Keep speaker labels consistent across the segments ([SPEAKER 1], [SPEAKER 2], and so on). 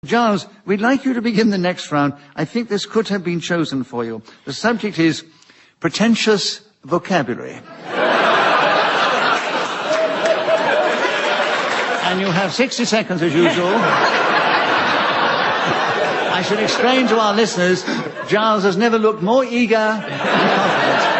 [SPEAKER 1] Gyles, we'd like you to begin the next round. I think this could have been chosen for you. The subject is Pretentious Vocabulary. And you have 60 seconds as usual. I should explain to our listeners, Gyles has never looked more eager and confident.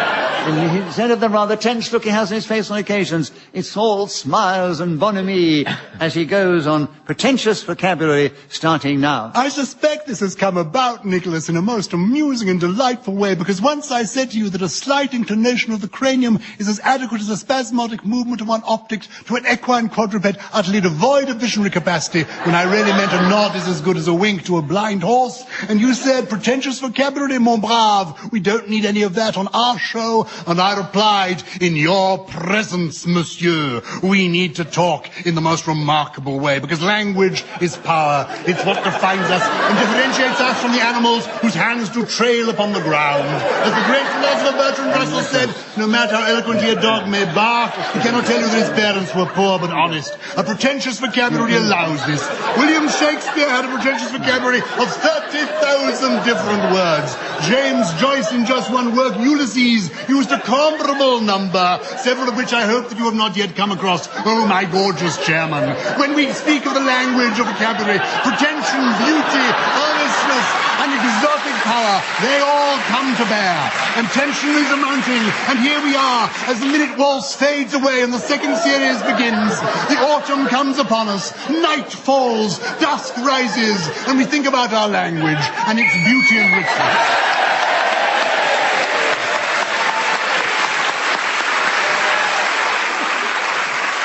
[SPEAKER 1] Instead of the rather tense look he has on his face on occasions, it's all smiles and bonhomie as he goes on Pretentious Vocabulary, starting now.
[SPEAKER 2] I suspect this has come about, Nicholas, in a most amusing and delightful way, because once I said to you that a slight inclination of the cranium is as adequate as a spasmodic movement of one optic to an equine quadruped utterly devoid of visionary capacity, when I really meant a nod is as good as a wink to a blind horse, and you said, Pretentious Vocabulary, mon brave, we don't need any of that on our show. And I replied, in your presence, monsieur, we need to talk in the most remarkable way, because language is power. It's what defines us and differentiates us from the animals whose hands do trail upon the ground. As the great philosopher Bertrand Russell said, no matter how eloquently a dog may bark, he cannot tell you that his parents were poor but honest. A pretentious vocabulary allows this. William Shakespeare had a pretentious vocabulary of 30,000 different words. James Joyce, in just one work, Ulysses, used a comparable number, several of which I hope that you have not yet come across. Oh, my gorgeous chairman. When we speak of the language of vocabulary, pretension, beauty, earnestness, and exotic power, they all come to bear. And tension is amounting, and here we are, as the minute waltz fades away and the second series begins. The autumn comes upon us, night falls, dusk rises, and we think about our language and its beauty and richness.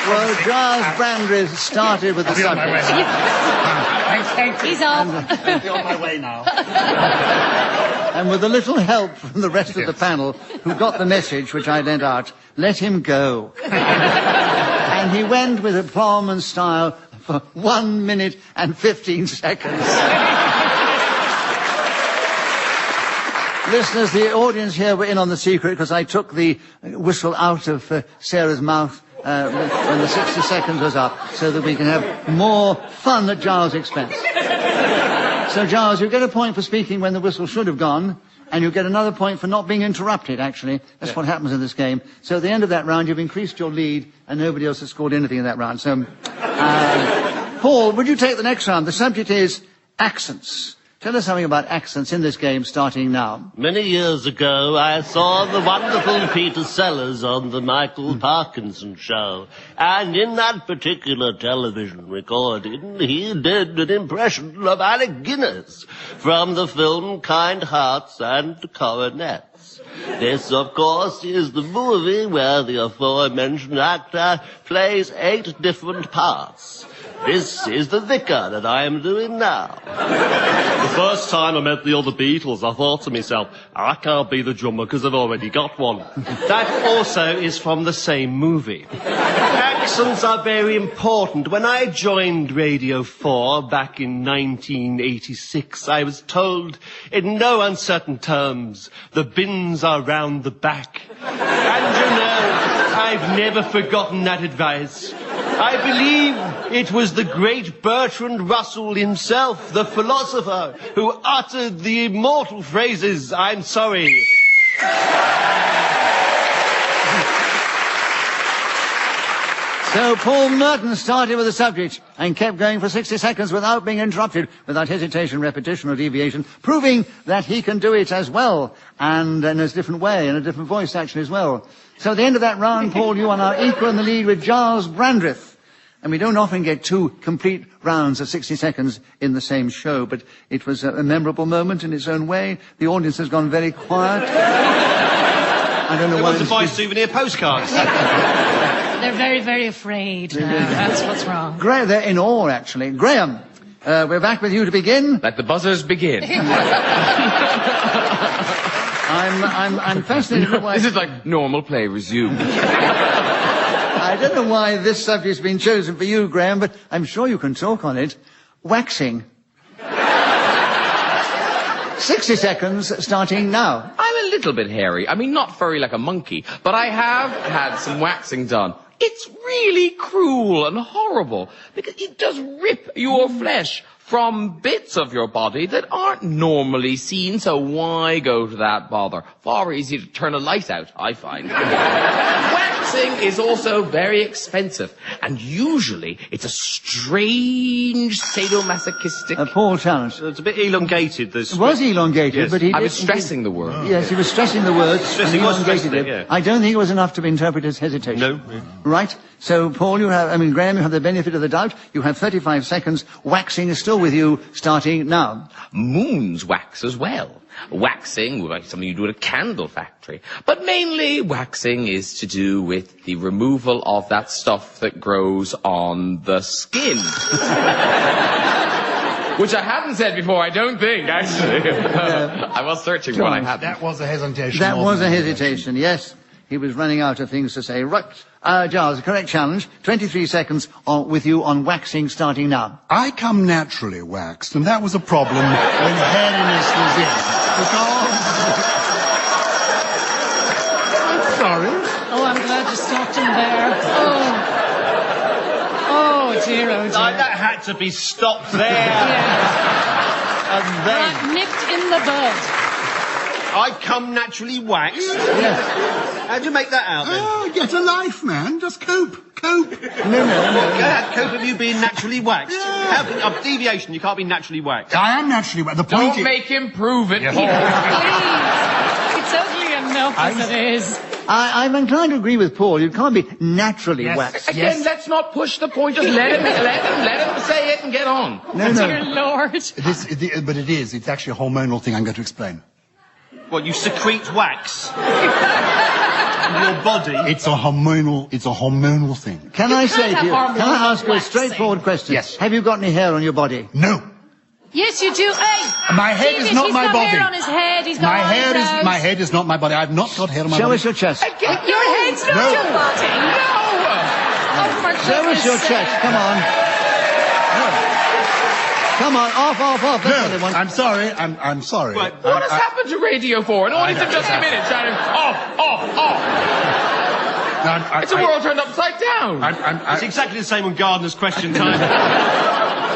[SPEAKER 1] Well, Gyles Brandreth started with the subject.
[SPEAKER 3] He's off.
[SPEAKER 2] I'll be on my way now.
[SPEAKER 1] And with a little help from the rest of the panel, who got the message which I lent out, let him go. And he went with aplomb and style for 1 minute and 15 seconds. Listeners, the audience here were in on the secret because I took the whistle out of Sarah's mouth when the 60 seconds was up, so that we can have more fun at Gyles' expense. So, Gyles, you get a point for speaking when the whistle should have gone, and you get another point for not being interrupted, actually. That's what happens in this game. So at the end of that round, you've increased your lead, and nobody else has scored anything in that round. So, Paul, would you take the next round? The subject is accents. Tell us something about accents in this game, starting now.
[SPEAKER 4] Many years ago, I saw the wonderful Peter Sellers on the Michael Parkinson show. And in that particular television recording, he did an impression of Alec Guinness from the film Kind Hearts and Coronets. This, of course, is the movie where the aforementioned actor plays 8 different parts. This is the vicar that I am doing now.
[SPEAKER 5] The first time I met the other Beatles, I thought to myself, I can't be the drummer because I've already got one.
[SPEAKER 6] That also is from the same movie. Accents are very important. When I joined Radio 4 back in 1986, I was told in no uncertain terms, the bins are round the back. And you know, I've never forgotten that advice. I believe it was the great Bertrand Russell himself, the philosopher, who uttered the immortal phrases, I'm sorry.
[SPEAKER 1] So Paul Merton started with the subject and kept going for 60 seconds without being interrupted, without hesitation, repetition or deviation, proving that he can do it as well, and in a different way, in a different voice actually as well. So at the end of that round, Paul, you are now equal in the lead with Gyles Brandreth. And we don't often get 2 complete rounds of 60 seconds in the same show, but it was a memorable moment in its own way. The audience has gone very quiet. I don't know why.
[SPEAKER 6] To buy souvenir postcards.
[SPEAKER 3] They're very, very afraid now. That's what's wrong.
[SPEAKER 1] Graham, they're in awe, actually. Graham, we're back with you to begin.
[SPEAKER 7] Let the buzzers begin.
[SPEAKER 1] I'm fascinated with why...
[SPEAKER 7] This is like normal play resumed.
[SPEAKER 1] I don't know why this subject's been chosen for you, Graham, but I'm sure you can talk on it. Waxing. 60 seconds, starting now.
[SPEAKER 7] I'm a little bit hairy. I mean, not furry like a monkey, but I have had some waxing done. It's really cruel and horrible, because it does rip your flesh from bits of your body that aren't normally seen, so why go to that bother? Far easier to turn a light out, I find. Waxing is also very expensive, and usually it's a strange sadomasochistic...
[SPEAKER 1] Paul challenge.
[SPEAKER 5] It's a bit elongated.
[SPEAKER 1] It was elongated,
[SPEAKER 5] Yes.
[SPEAKER 1] but he
[SPEAKER 7] I
[SPEAKER 1] did...
[SPEAKER 7] was stressing the word.
[SPEAKER 1] Yes, he was stressing the words.
[SPEAKER 5] Stressing-
[SPEAKER 1] and
[SPEAKER 5] was
[SPEAKER 1] elongated
[SPEAKER 5] stressing it,
[SPEAKER 1] it.
[SPEAKER 5] yeah.
[SPEAKER 1] I don't think it was enough to interpret as hesitation.
[SPEAKER 5] No.
[SPEAKER 1] Right? So, Paul, Graham, you have the benefit of the doubt. You have 35 seconds. Waxing is still with you, starting now.
[SPEAKER 7] Moons wax as well. Waxing, like something you do at a candle factory. But mainly, waxing is to do with the removal of that stuff that grows on the skin. Which I hadn't said before, I don't think, actually. I was searching what I had.
[SPEAKER 2] That was a hesitation.
[SPEAKER 1] That was a hesitation, yes. He was running out of things to say. Right. Gyles, the correct challenge. 23 seconds with you on waxing, starting now.
[SPEAKER 2] I come naturally waxed, and that was a problem when hairiness was in. Because... I'm sorry.
[SPEAKER 3] Oh, I'm glad you stopped him there. Oh, dear, oh, dear.
[SPEAKER 5] That had to be stopped there.
[SPEAKER 3] Yeah.
[SPEAKER 5] And then
[SPEAKER 3] Right, nipped in the bud.
[SPEAKER 5] I come naturally waxed.
[SPEAKER 1] Yes.
[SPEAKER 5] How'd you make that out then?
[SPEAKER 2] Oh, get a life, man. Just cope.
[SPEAKER 1] No.
[SPEAKER 5] How cope of you being naturally waxed?
[SPEAKER 2] Yeah.
[SPEAKER 5] How can, a deviation, you can't be naturally waxed.
[SPEAKER 2] I am naturally waxed. The point
[SPEAKER 7] Don't make him prove it, Paul.
[SPEAKER 3] Please. It's ugly enough as it is.
[SPEAKER 1] I'm inclined to agree with Paul. You can't be naturally waxed.
[SPEAKER 7] Again, let's not push the point. Just let him say it and get on.
[SPEAKER 3] Dear Lord.
[SPEAKER 2] But it is. It's actually a hormonal thing I'm going to explain.
[SPEAKER 5] What, you secrete wax? In your body?
[SPEAKER 2] It's a hormonal thing.
[SPEAKER 1] Can I say to you,
[SPEAKER 3] have
[SPEAKER 1] can I ask you a
[SPEAKER 3] waxing.
[SPEAKER 1] straightforward question?
[SPEAKER 2] Yes.
[SPEAKER 1] Have you got any hair on your body?
[SPEAKER 2] No.
[SPEAKER 3] Yes, you do. Hey,
[SPEAKER 2] My head is not my body.
[SPEAKER 3] He's got hair on his head. He's got
[SPEAKER 2] My
[SPEAKER 3] eyebrows.
[SPEAKER 2] head is not my body. I've not got hair on my
[SPEAKER 1] Show
[SPEAKER 2] body.
[SPEAKER 1] us your chest.
[SPEAKER 3] Your head's not
[SPEAKER 2] No.
[SPEAKER 3] your body. Oh, for
[SPEAKER 1] Show us
[SPEAKER 3] goodness
[SPEAKER 1] your
[SPEAKER 3] sake.
[SPEAKER 1] chest. Come on. No. Come on, off. That's what they
[SPEAKER 2] No,
[SPEAKER 1] want.
[SPEAKER 2] I'm sorry. I'm sorry.
[SPEAKER 5] Right.
[SPEAKER 7] What has happened to Radio 4? And only for just a minute, shouting, off. It's a world turned upside down.
[SPEAKER 5] It's exactly the same on Gardner's question time.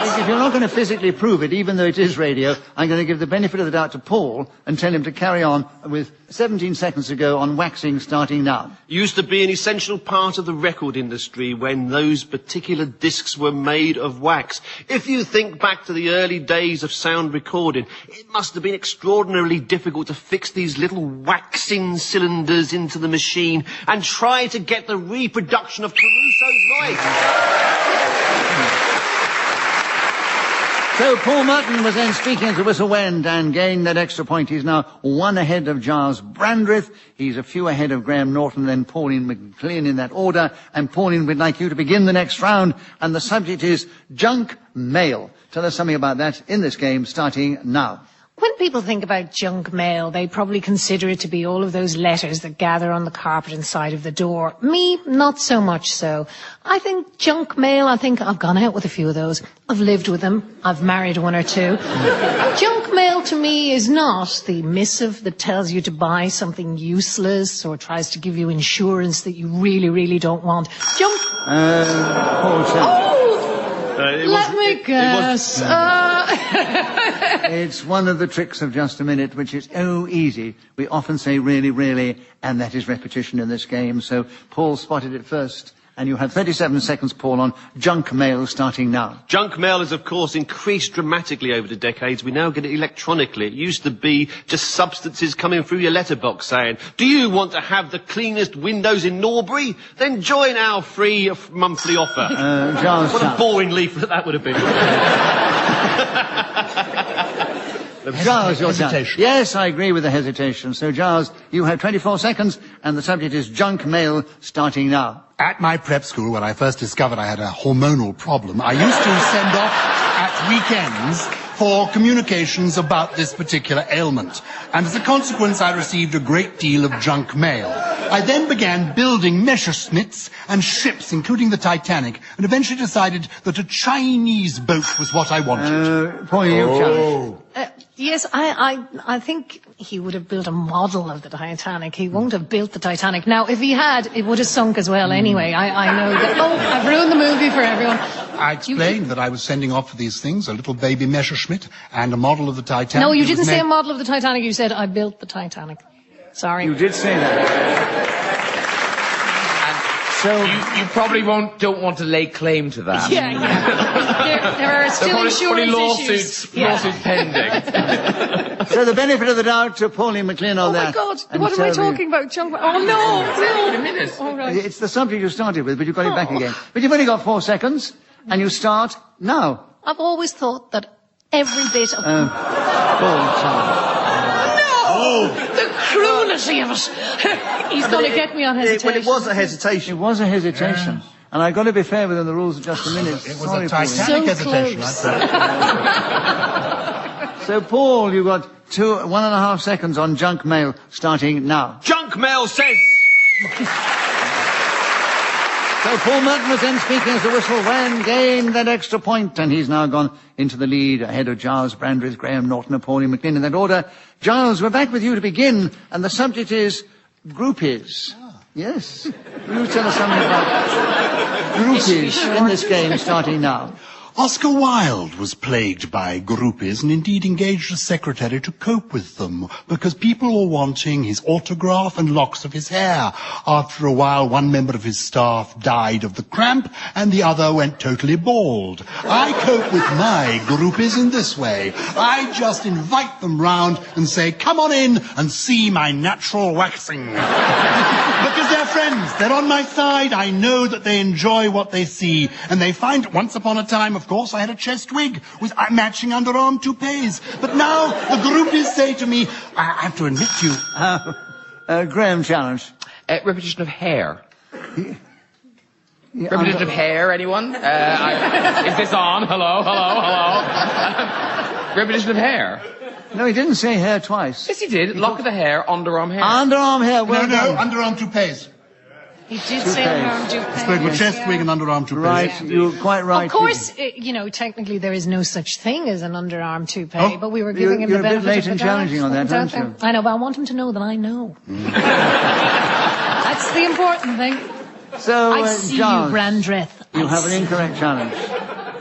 [SPEAKER 1] If you're not going to physically prove it, even though it is radio, I'm going to give the benefit of the doubt to Paul and tell him to carry on with 17 seconds to go on waxing, starting now.
[SPEAKER 5] Used to be an essential part of the record industry when those particular discs were made of wax. If you think back to the early days of sound recording, it must have been extraordinarily difficult to fix these little waxing cylinders into the machine and try to get the reproduction of Caruso's voice.
[SPEAKER 1] So Paul Merton was then speaking as the whistle went and gained that extra point. He's now one ahead of Gyles Brandreth. He's a few ahead of Graham Norton, then Pauline McLean in that order. And Pauline, we'd like you to begin the next round. And the subject is junk mail. Tell us something about that in this game, starting now.
[SPEAKER 3] When people think about junk mail, they probably consider it to be all of those letters that gather on the carpet inside of the door. Me, not so much so. I think junk mail, I've gone out with a few of those. I've lived with them. I've married one or two. Junk mail to me is not the missive that tells you to buy something useless or tries to give you insurance that you really, really don't want. Junk...
[SPEAKER 1] Paul Chapman.
[SPEAKER 3] Let me guess.
[SPEAKER 1] It's one of the tricks of just a minute, which is easy. We often say really, really, and that is repetition in this game. So Paul spotted it first. And you have 37 seconds, Paul, on junk mail starting now.
[SPEAKER 5] Junk mail has, of course, increased dramatically over the decades. We now get it electronically. It used to be just substances coming through your letterbox saying, do you want to have the cleanest windows in Norbury? Then join our free monthly offer.
[SPEAKER 1] Gyles
[SPEAKER 5] What a boring leaflet that would have been.
[SPEAKER 1] Gyles, your turn.
[SPEAKER 2] Hesitation.
[SPEAKER 1] Yes, I agree with the hesitation. So, Gyles, you have 24 seconds, and the subject is junk mail starting now.
[SPEAKER 2] At my prep school, when I first discovered I had a hormonal problem, I used to send off at weekends for communications about this particular ailment. And as a consequence, I received a great deal of junk mail. I then began building Messerschmitts and ships, including the Titanic, and eventually decided that a Chinese boat was what I wanted.
[SPEAKER 1] Paul, you challenge.
[SPEAKER 3] Yes, I think he would have built a model of the Titanic. He won't have built the Titanic. Now, if he had, it would have sunk as well anyway. I know that. Oh, I've ruined the movie for everyone.
[SPEAKER 2] I explained that I was sending off for these things, a little baby Messerschmitt and a model of the Titanic.
[SPEAKER 3] No, you didn't say a model of the Titanic. You said, I built the Titanic. Sorry.
[SPEAKER 1] You did say that.
[SPEAKER 7] So you probably don't want to lay claim to that.
[SPEAKER 3] Yeah. There are still insurance
[SPEAKER 7] lawsuits pending.
[SPEAKER 1] So the benefit of the doubt to Pauline McLean on that.
[SPEAKER 3] Oh my God! What am I talking about? Oh no!
[SPEAKER 7] Wait a minute.
[SPEAKER 3] All right.
[SPEAKER 1] It's the subject you started with, but you've got it back again. But you've only got 4 seconds, and you start now.
[SPEAKER 3] I've always thought that every bit of... The cruelty of it. He's going to get me on hesitation.
[SPEAKER 5] Well, it was a hesitation.
[SPEAKER 1] It was a hesitation. And I've got to be fair within the rules of just a minute.
[SPEAKER 2] It was a Titanic hesitation, I'd say.
[SPEAKER 1] So, Paul, you've got 1.5 seconds on junk mail, starting now.
[SPEAKER 5] Junk mail says...
[SPEAKER 1] So Paul Merton was then speaking as the whistle when gained that extra point, and he's now gone into the lead ahead of Gyles, Brandreth, Graham, Norton and Pauline McLean in that order. Gyles, we're back with you to begin, and the subject is groupies. Yes. You tell us something about groupies in this game, starting now.
[SPEAKER 2] Oscar Wilde was plagued by groupies and indeed engaged a secretary to cope with them because people were wanting his autograph and locks of his hair. After a while, one member of his staff died of the cramp and the other went totally bald. I cope with my groupies in this way. I just invite them round and say, come on in and see my natural waxing. Because they're friends. They're on my side. I know that they enjoy what they see. And they find, once upon a time, of course, I had a chest wig with matching underarm toupees. But now the groupies say to me, I have to admit to you...
[SPEAKER 1] Graham, challenge.
[SPEAKER 7] Repetition of hair.
[SPEAKER 1] Yeah,
[SPEAKER 7] Repetition of hair, anyone? Is this on? Hello? Repetition of hair.
[SPEAKER 1] No, he didn't say hair twice.
[SPEAKER 7] Yes, he did. Lock of the hair, underarm hair.
[SPEAKER 1] Underarm hair, well
[SPEAKER 2] No,
[SPEAKER 1] done.
[SPEAKER 2] underarm toupees.
[SPEAKER 3] He did say underarm toupee.
[SPEAKER 2] Spoke with chest wig and underarm toupees.
[SPEAKER 1] Right, you're quite right.
[SPEAKER 3] Of course, technically there is no such thing as an underarm toupee, but we were giving him
[SPEAKER 1] you're
[SPEAKER 3] the
[SPEAKER 1] a bit
[SPEAKER 3] benefit
[SPEAKER 1] late
[SPEAKER 3] of the
[SPEAKER 1] in
[SPEAKER 3] doubt.
[SPEAKER 1] challenging on that, aren't you?
[SPEAKER 3] I know, but I want him to know that I know. That's the important thing.
[SPEAKER 1] So,
[SPEAKER 3] I see
[SPEAKER 1] Gyles,
[SPEAKER 3] you, Brandreth.
[SPEAKER 1] you have an incorrect challenge.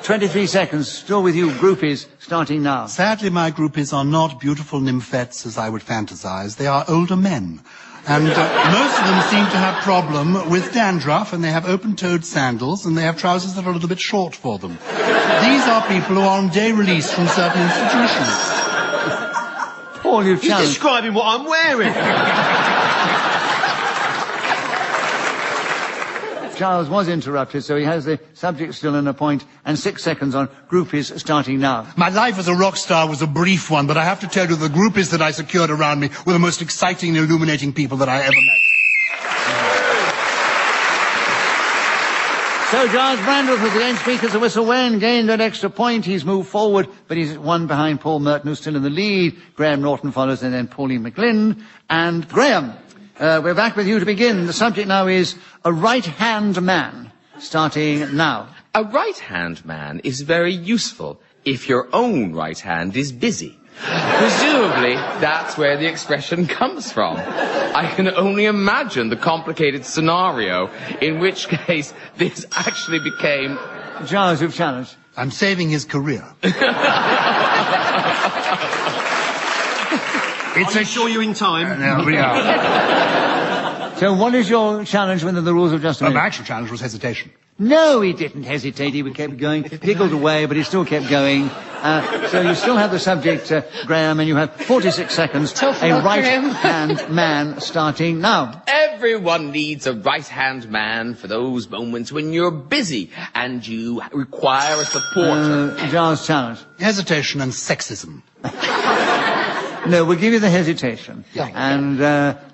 [SPEAKER 1] 23 seconds, still with you, groupies, starting now.
[SPEAKER 2] Sadly, my groupies are not beautiful nymphets as I would fantasize. They are older men. And most of them seem to have problem with dandruff, and they have open-toed sandals, and they have trousers that are a little bit short for them. These are people who are on day release from certain institutions.
[SPEAKER 1] Paul, you've
[SPEAKER 5] He's
[SPEAKER 1] challenged.
[SPEAKER 5] describing what I'm wearing.
[SPEAKER 1] Gyles was interrupted, so he has the subject still in a point, and 6 seconds on groupies, starting now.
[SPEAKER 2] My life as a rock star was a brief one, but I have to tell you the groupies that I secured around me were the most exciting and illuminating people that I ever met.
[SPEAKER 1] So Gyles Brandreth was again speakers the whistle when gained an extra point. He's moved forward, but he's one behind Paul Merton, who's still in the lead. Graham Norton follows, and then Pauline McLean. And Graham, we're back with you to begin. The subject now is a right-hand man, starting now.
[SPEAKER 7] A right-hand man is very useful if your own right hand is busy. Presumably, that's where the expression comes from. I can only imagine the complicated scenario in which case this actually became...
[SPEAKER 1] Gyles, you've challenged.
[SPEAKER 2] I'm saving his career.
[SPEAKER 5] Are you sure you're in time?
[SPEAKER 2] There we are.
[SPEAKER 1] So what is your challenge within the rules of just a
[SPEAKER 2] My
[SPEAKER 1] minute?
[SPEAKER 2] actual challenge was hesitation.
[SPEAKER 1] No, he didn't hesitate. He kept going, giggled away, but he still kept going. So you still have the subject, Graham, and you have 46 seconds.
[SPEAKER 3] Tough
[SPEAKER 1] a
[SPEAKER 3] luck,
[SPEAKER 1] right-hand man, starting now.
[SPEAKER 7] Everyone needs a right-hand man for those moments when you're busy and you require a supporter.
[SPEAKER 1] Gyles, challenge.
[SPEAKER 2] Hesitation and sexism.
[SPEAKER 1] No, we'll give you the hesitation.
[SPEAKER 2] Yeah.
[SPEAKER 1] And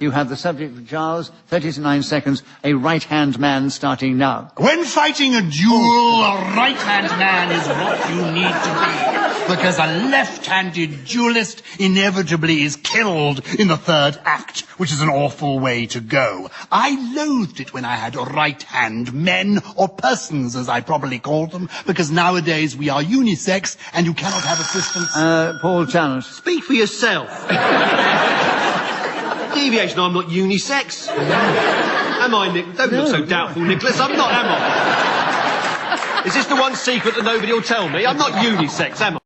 [SPEAKER 1] you have the subject, Gyles, 39 seconds, a right-hand man, starting now.
[SPEAKER 2] When fighting a duel, a right-hand man is what you need to be. because a left-handed duelist inevitably is killed in the third act, which is an awful way to go. I loathed it when I had right-hand men, or persons as I properly called them, because nowadays we are unisex and you cannot have assistants.
[SPEAKER 1] Paul Channers.
[SPEAKER 5] Speak for yourself. Deviation, I'm not unisex. Am I, Nick? Don't look so doubtful, Nicholas. I'm not, am I? Is this the one secret that nobody will tell me? I'm not unisex, am I?